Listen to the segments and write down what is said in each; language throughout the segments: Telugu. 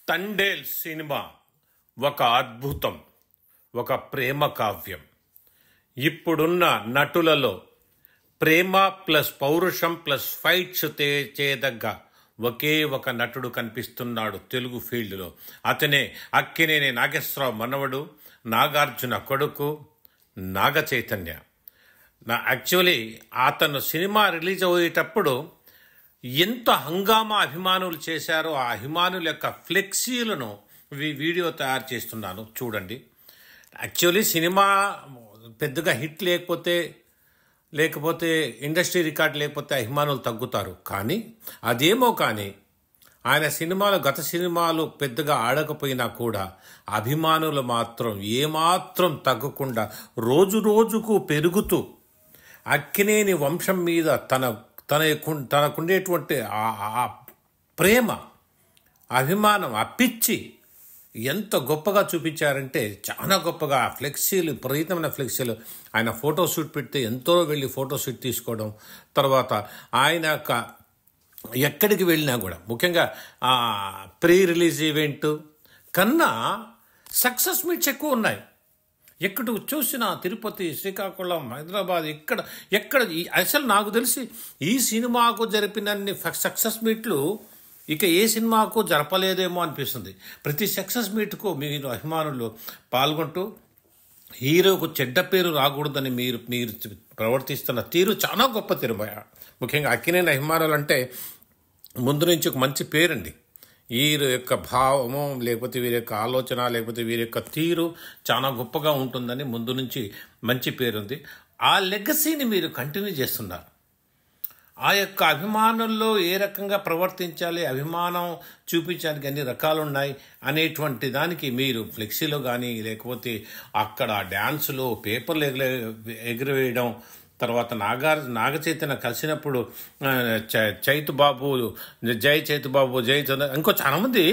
తండేల్ సినిమా ఒక అద్భుతం, ఒక ప్రేమ కావ్యం. ఇప్పుడున్న నటులలో ప్రేమ ప్లస్ పౌరుషం ప్లస్ ఫైట్స్ చేయదగ్గ ఒకే ఒక నటుడు కనిపిస్తున్నాడు తెలుగు ఫీల్డ్లో. అతనే అక్కినేని నాగేశ్వరరావు మనవడు, నాగార్జున కొడుకు, నాగ చైతన్య. యాక్చువల్లీ అతను సినిమా రిలీజ్ అయ్యేటప్పుడు ఎంత హంగామా అభిమానులు చేశారో ఆ అభిమానుల యొక్క ఫ్లెక్సీలను వీడియో తయారు చేస్తున్నాను, చూడండి. యాక్చువల్లీ సినిమా పెద్దగా హిట్ లేకపోతే ఇండస్ట్రీ రికార్డ్ లేకపోతే అభిమానులు తగ్గుతారు. కానీ అదేమో కానీ ఆయన సినిమాలు, గత సినిమాలు పెద్దగా ఆడకపోయినా కూడా అభిమానులు మాత్రం ఏమాత్రం తగ్గకుండా రోజు రోజుకు పెరుగుతూ అక్కినేని వంశం మీద తనకుండేటువంటి ఆ ప్రేమ, అభిమానం, ఆ పిచ్చి ఎంత గొప్పగా చూపించారంటే చాలా గొప్పగా. ఫ్లెక్సీలు, విపరీతమైన ఫ్లెక్సీలు. ఆయన ఫోటోషూట్ పెడితే ఎంతో వెళ్ళి ఫోటోషూట్ తీసుకోవడం, తర్వాత ఆయన ఎక్కడికి వెళ్ళినా కూడా, ముఖ్యంగా ప్రీ రిలీజ్ ఈవెంట్ కన్నా సక్సెస్ మీట్స్ ఎక్కువ ఉన్నాయి. ఎక్కడ చూసినా తిరుపతి, శ్రీకాకుళం, హైదరాబాద్, ఎక్కడ అసలు నాకు తెలిసి ఈ సినిమాకు జరిపినన్ని సక్సెస్ మీట్లు ఇక ఏ సినిమాకు జరపలేదేమో అనిపిస్తుంది. ప్రతి సక్సెస్ మీట్కు మీరు అభిమానులు పాల్గొంటూ హీరోకు చెడ్డ పేరు రాకూడదని మీరు ప్రవర్తిస్తున్న తీరు చాలా గొప్ప తీరు. ముఖ్యంగా అక్కినేని అభిమానులు అంటే ముందు నుంచి ఒక మంచి పేరండి. వీరి యొక్క భావము, లేకపోతే వీరి యొక్క ఆలోచన, లేకపోతే వీరి యొక్క తీరు చాలా గొప్పగా ఉంటుందని ముందు నుంచి మంచి పేరుంది. ఆ లెగసీని మీరు కంటిన్యూ చేస్తున్నారు. ఆ యొక్క అభిమానుల్లో ఏ రకంగా ప్రవర్తించాలి, అభిమానం చూపించడానికి ఎన్ని రకాలు ఉన్నాయి అనేటువంటి దానికి మీరు ఫ్లెక్సీలో కానీ, లేకపోతే అక్కడ డ్యాన్సులు, పేపర్లు ఎగిరవేయడం, తర్వాత నాగ చైతన్య కలిసినప్పుడు చైతుబాబు, జై చైతుబాబు, జై చంద్ర, ఇంకో చాలామంది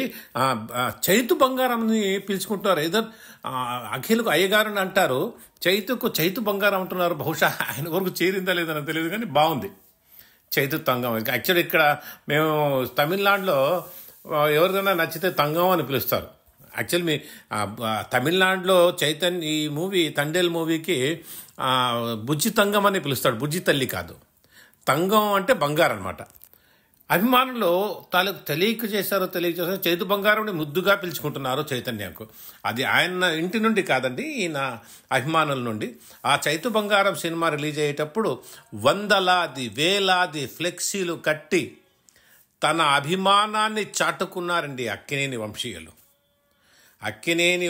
చైతు బంగారంని పిలుచుకుంటున్నారు. ఏదో అఖిలకు అయ్యగారని అంటారు, చైతు బంగారం అంటున్నారు. బహుశా ఆయన వరకు చేరిందా లేదని తెలియదు, కానీ బాగుంది చైతు తంగం. యాక్చువల్లీ ఇక్కడ మేము తమిళనాడులో ఎవరికైనా నచ్చితే తంగం అని పిలుస్తారు. యాక్చువల్లీ మీ తమిళనాడులో ఈ మూవీ తండేల్ మూవీకి బుజ్జి తంగం అని పిలుస్తాడు. బుజ్జి తల్లి కాదు, తంగం అంటే బంగారం అనమాట. అభిమానులు తెలియక చేశారో చైతు బంగారం ముద్దుగా పిలుచుకుంటున్నారు చైతన్యకు. అది ఆయన ఇంటి నుండి కాదండి, ఈయన అభిమానుల నుండి. ఆ చైతు బంగారం సినిమా రిలీజ్ అయ్యేటప్పుడు వందలాది వేలాది ఫ్లెక్సీలు కట్టి తన అభిమానాన్ని చాటుకున్నారండి అక్కినేని వంశీయులు. అక్కినేని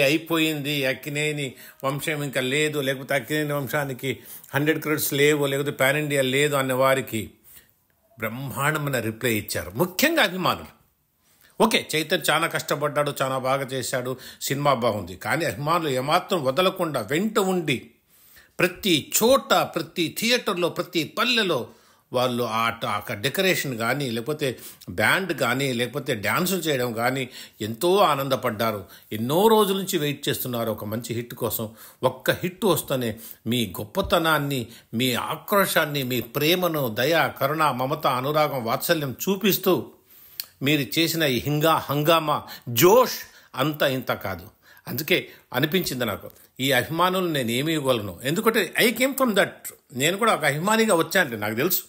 అయిపోయింది, అక్కినేని వంశం ఇంకా లేదు, లేకపోతే అక్కినేని వంశానికి 100 crores లేవు, లేకపోతే పాన్ ఇండియా లేదు అన్న వారికి బ్రహ్మాండమైన రిప్లై ఇచ్చారు. ముఖ్యంగా అభిమానులు. ఓకే, చైతన్య చాలా కష్టపడ్డాడు, చాలా బాగా చేశాడు, సినిమా బాగుంది. కానీ అభిమానులు ఏమాత్రం వదలకుండా వెంట ఉండి ప్రతి చోట, ప్రతి థియేటర్లో, ప్రతి పల్లెలో వాళ్ళు ఆ డెకరేషన్ కానీ, లేకపోతే బ్యాండ్ కానీ, లేకపోతే డ్యాన్సులు చేయడం కానీ ఎంతో ఆనందపడ్డారు. ఎన్నో రోజుల నుంచి వెయిట్ చేస్తున్నారు ఒక మంచి హిట్ కోసం. ఒక్క హిట్ వస్తేనే మీ గొప్పతనాన్ని, మీ ఆక్రోశాన్ని, మీ ప్రేమను, దయ, కరుణ, మమత, అనురాగం, వాత్సల్యం చూపిస్తూ మీరు చేసిన ఈ హంగామా, జోష్ అంతా ఇంత కాదు. అందుకే అనిపించింది నాకు, ఈ అభిమానులు నేను ఏమి ఇవ్వగలను. ఎందుకంటే ఐ కేమ్ ఫ్రమ్ దట్. నేను కూడా ఒక అభిమానిగా వచ్చానంటే నాకు తెలుసు.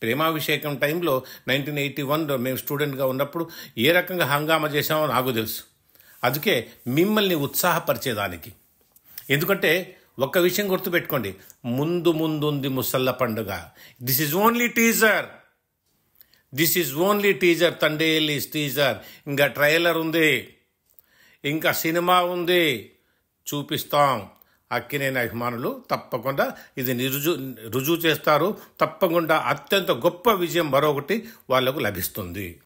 ప్రేమాభిషేకం టైంలో 1981 మేము స్టూడెంట్గా ఉన్నప్పుడు ఏ రకంగా హంగామా చేసామో నాకు తెలుసు. అందుకే మిమ్మల్ని ఉత్సాహపరిచేదానికి. ఎందుకంటే ఒక్క విషయం గుర్తుపెట్టుకోండి, ముందుంది ముసళ్ళ పండుగ. This is only teaser. Thandel is teaser. ఇంకా ట్రైలర్ ఉంది, ఇంకా సినిమా ఉంది, చూపిస్తాం. అక్కినేని అభిమానులు తప్పకుండా ఇది రుజువు చేస్తారు. తప్పకుండా అత్యంత గొప్ప విజయం మరొకటి వాళ్లకు లభిస్తుంది.